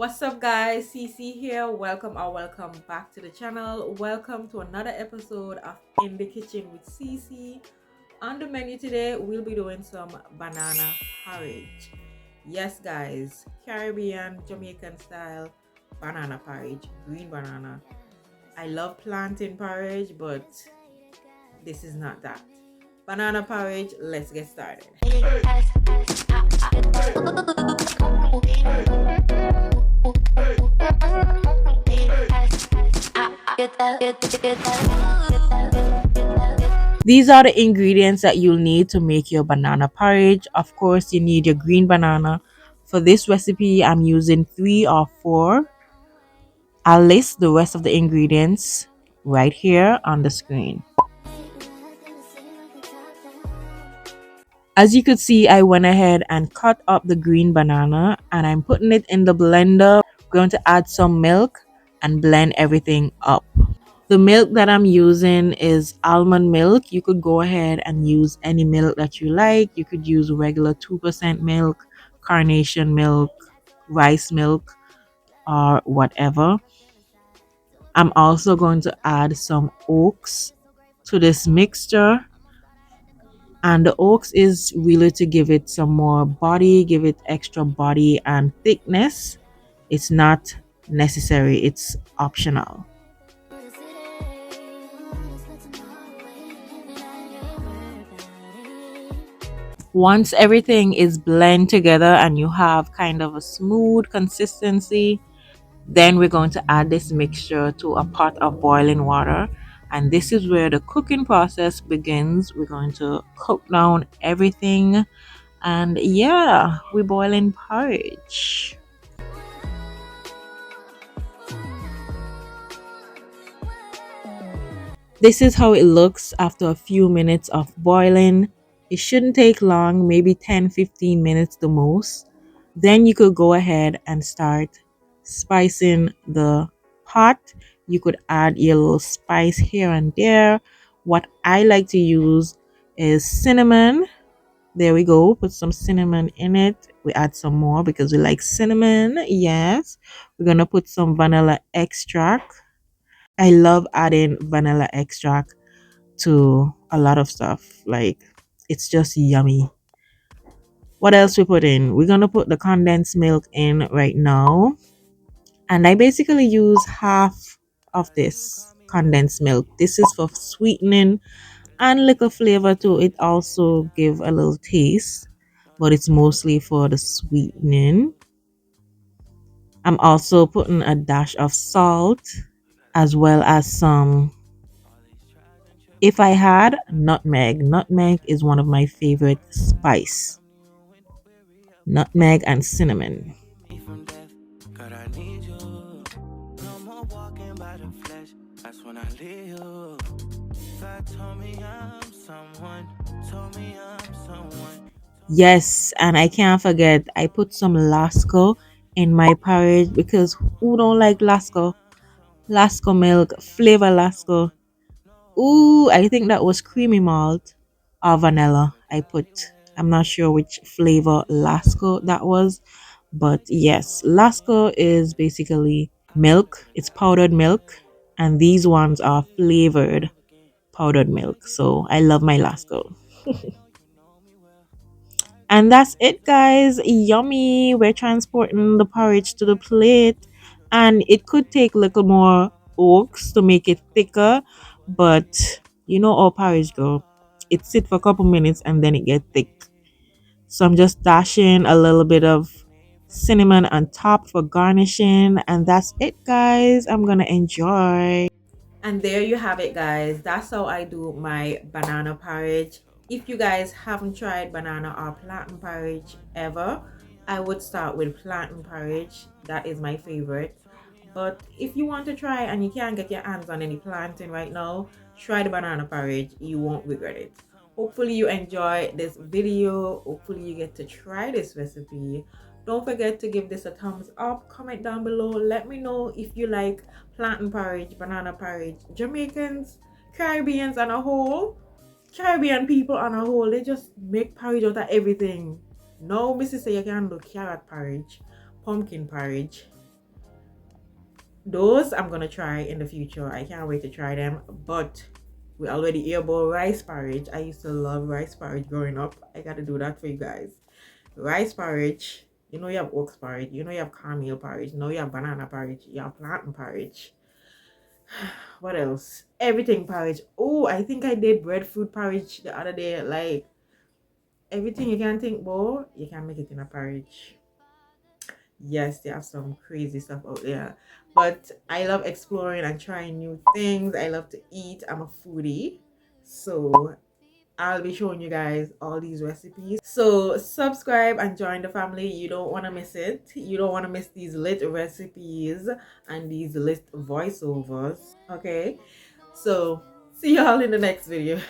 What's up, guys? CC here. Welcome back to the channel. Welcome to another episode of In the Kitchen with CC. On the menu today, we'll be doing some banana porridge. Yes, guys, Caribbean, Jamaican style banana porridge, green banana. I love plantain porridge, but this is not that. Banana porridge, let's get started. These are the ingredients that you'll need to make your banana porridge. Of course, you need your green banana. For this recipe, I'm using 3 or 4. I'll list the rest of the ingredients right here on the screen. As you could see, I went ahead and cut up the green banana and I'm putting it in the blender. I'm going to add some milk and blend everything up. The milk that I'm using is almond milk. You could go ahead and use any milk that you like. You could use regular 2% milk, carnation milk, rice milk, or whatever. I'm also going to add some oats to this mixture. And the oats is really to give it some more body, give it extra body and thickness. It's not necessary, it's optional. Once everything is blend together and you have kind of a smooth consistency, then we're going to add this mixture to a pot of boiling water. And this is where the cooking process begins. We're going to cook down everything. And yeah, we're boiling porridge. This is how it looks after a few minutes of boiling. It shouldn't take long, maybe 10-15 minutes the most. Then you could go ahead and start spicing the pot. You could add your little spice here and there. What I like to use is cinnamon. There we go. Put some cinnamon in it. We add some more because we like cinnamon. Yes. We're going to put some vanilla extract. I love adding vanilla extract to a lot of stuff. Like, it's just yummy. What else we put in? We're going to put the condensed milk in right now. And I basically use half of this condensed milk. This is for sweetening and little flavor too. It also give a little taste, but it's mostly for the sweetening. I'm also putting a dash of salt as well as some, if I had, nutmeg. Nutmeg is one of my favorite spice. Nutmeg and cinnamon. Yes, and I can't forget, I put some Lasco in my porridge because who don't like Lasco? Lasco milk, flavor Lasco. Ooh, I think that was creamy malt or vanilla I put. I'm not sure which flavor Lasco that was, but yes, Lasco is basically milk. It's powdered milk, and these ones are flavored powdered milk. So I love my Lasco. And that's it, guys. Yummy. We're transporting the porridge to the plate. And it could take a little more oats to make it thicker. But you know how porridge go. It sit for a couple minutes and then it get thick. So I'm just dashing a little bit of cinnamon on top for garnishing. And that's it, guys. I'm going to enjoy. And there you have it, guys. That's how I do my banana porridge. If you guys haven't tried banana or plantain porridge ever, I would start with plantain porridge. That is my favorite. But if you want to try and you can't get your hands on any plantain right now, try the banana porridge. You won't regret it. Hopefully you enjoy this video. Hopefully you get to try this recipe. Don't forget to give this a thumbs up. Comment down below. Let me know if you like plantain porridge, banana porridge. Jamaicans, Caribbeans on a whole, Caribbean people on a whole, they just make porridge out of everything. No, Mrs. say you can do carrot porridge, pumpkin porridge, Those I'm gonna try in the future. I can't wait to try them. But we already hear about rice porridge. I used to love rice porridge growing up. I gotta do that for you guys. Rice porridge. You know you have oats porridge. You know you have cornmeal porridge. You know you have banana porridge. You have plantain porridge. What else? Everything porridge. Oh, I think I did breadfruit porridge the other day. Like everything you can think about, you can make it in a porridge. Yes, they have some crazy stuff out there. But I love exploring and trying new things. I love to eat. I'm a foodie. So I'll be showing you guys all these recipes. So subscribe and join the family. You don't want to miss it. You don't want to miss these lit recipes and these lit voiceovers. Okay. So see y'all in the next video.